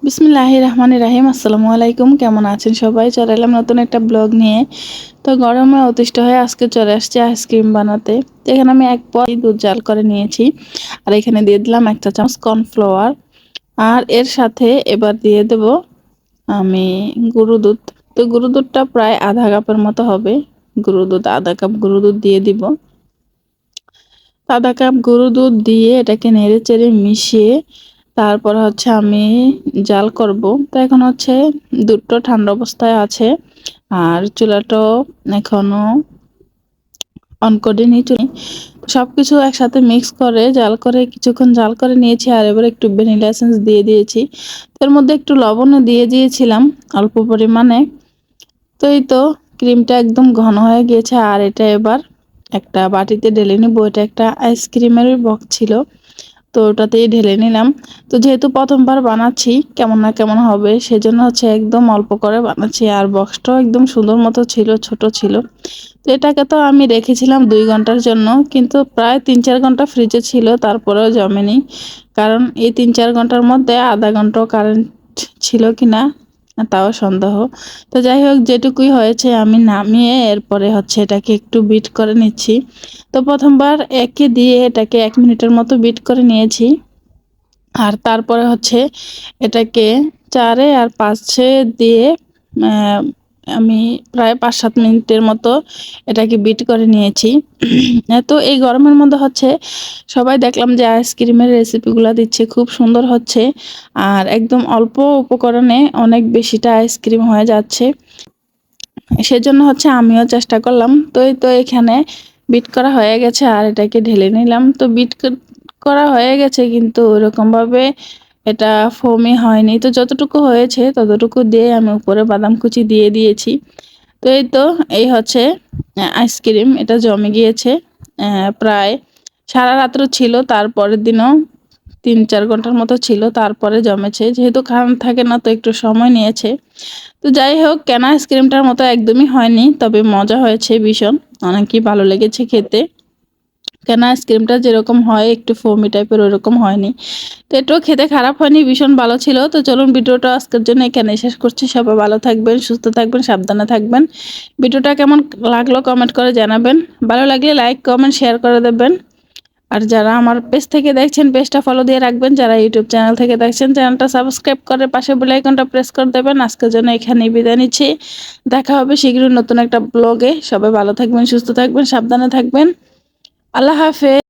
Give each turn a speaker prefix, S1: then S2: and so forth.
S1: বিসমিল্লাহির রহমানির রহিম। আসসালামু আলাইকুম। কেমন আছেন সবাই? চলে এলাম নতুন একটা ব্লগ নিয়ে। তো গরমে অতিষ্ঠ হয়ে আজকে চলে আসছি আইসক্রিম বানাতে। তো এখানে আমি এক পট দুধ জাল করে নিয়েছি, আর এখানে দিয়ে দিলাম 1 চা চামচ কর্নফ্লাওয়ার। আর এর সাথে এবার দিয়ে দেব আমি গুঁড়ো দুধ। তো গুঁড়ো দুধটা প্রায় আধা কাপের মতো হবে। গুঁড়ো দুধ আধা কাপ গুঁড়ো দুধ দিয়ে দিব। আধা কাপ গুঁড়ো দুধ দিয়ে এটাকে নেড়ে চেড়ে মিশিয়ে তারপর হচ্ছে আমি জাল করব। তো এখন হচ্ছে দুধটা ঠান্ডা অবস্থায় আছে, আর চুলাটাও এখনো অন করে নিই। সবকিছু একসাথে মিক্স করে জাল করে কিছুক্ষণ জাল করে নিয়েছি, আর এবার একটু ভ্যানিলা এসেন্স দিয়ে দিয়েছি। এর মধ্যে একটু লবণও দিয়ে দিয়েছিলাম অল্প পরিমাণে। তো এই তো ক্রিমটা একদম ঘন হয়ে গিয়েছে, আর এটা এবার একটা বাটিতে ঢেলে নিব। এটা একটা আইসক্রিমের বক্স ছিল, তো ওটাতেই ঢেলে নিলাম। তো যেহেতু প্রথমবার বানাচ্ছি, কেমন না কেমন হবে সেজন্য হচ্ছে একদম অল্প করে বানাচ্ছি। আর বক্সটাও একদম সুন্দর মতো ছিল, ছোট ছিল। তো এটাকে তো আমি রেখেছিলাম 2 ঘন্টার জন্য, কিন্তু প্রায় 3-4 ঘন্টা ফ্রিজে ছিল, তারপরেও জমেনি। কারণ এই 3-4 ঘন্টার মধ্যে আধা ঘন্টাও কারেন্ট ছিল কিনা তাও সন্দেহ। তো যাই হোক, যেটুকুই হয়েছে আমি নামিয়ে এরপরে হচ্ছে এটাকে একটু বিট করে নিচ্ছি। তো প্রথমবার একে দিয়ে এটাকে 1 মিনিটের মতো বিট করে নিয়েছি, আর তারপরে হচ্ছে এটাকে 4 আর 5 দিয়ে আহ, আমি প্রায় 5-7 মিনিটের মতো এটাকে বিট করে নিয়েছি। তো এই গরমের মধ্যে হচ্ছে সবাই দেখলাম যে আইসক্রিমের রেসিপিগুলো দিচ্ছে, খুব সুন্দর হচ্ছে। আর একদম অল্প উপকরণে অনেক বেশিটা আইসক্রিম হয়ে যাচ্ছে। সেজন্য হচ্ছে আমিও চেষ্টা করলাম। তো এই তো এখানে বিট করা হয়ে গেছে, আর এটাকে ঢেলে নিলাম। তো বিট করা হয়ে গেছে, কিন্তু ওরকমভাবে এটা ফোমি হয়নি। তো যতটুকু হয়েছে ততটুকু দিয়ে আমি উপরে বাদাম কুচি দিয়ে দিয়েছি। তো এই তো এই হচ্ছে আইসক্রিম। এটা জমে গিয়েছে, প্রায় সারা রাত্র ছিল, তারপরের দিনও 3-4 ঘন্টার মতো ছিল, তারপরে জমেছে। যেহেতু কারেন্ট থাকে না, তো একটু সময় নিয়েছে। তো যাই হোক, কেনা আইসক্রিমটার মতো একদমই হয়নি, তবে মজা হয়েছে ভীষণ। অনেকই ভালো লেগেছে খেতে। কেনা আইসক্রিমটা যেরকম হয় একটু ফোমি টাইপের, ওরকম হয়নি। তো এটাও খেতে খারাপ হয়নি, ভীষণ ভালো ছিল। তো চলুন ভিডিওটা আজকের জন্য এখানে শেষ করছি। সবাই ভালো থাকবেন, সুস্থ থাকবেন, সাবধানে থাকবেন। ভিডিওটা কেমন লাগলো কমেন্ট করে জানাবেন। ভালো লাগলে লাইক কমেন্ট শেয়ার করে দেবেন। আর যারা আমার পেজ থেকে দেখছেন পেজটা ফলো দিয়ে রাখবেন। যারা ইউটিউব চ্যানেল থেকে দেখছেন চ্যানেলটা সাবস্ক্রাইব করে পাশে বেল আইকনটা প্রেস করে দেবেন। আজকের জন্য এখানেই বিদায় নিচ্ছি। দেখা হবে শীঘ্রই নতুন একটা ব্লগে। সবাই ভালো থাকবেন, সুস্থ থাকবেন, সাবধানে থাকবেন। আল্লাহ হাফেজ।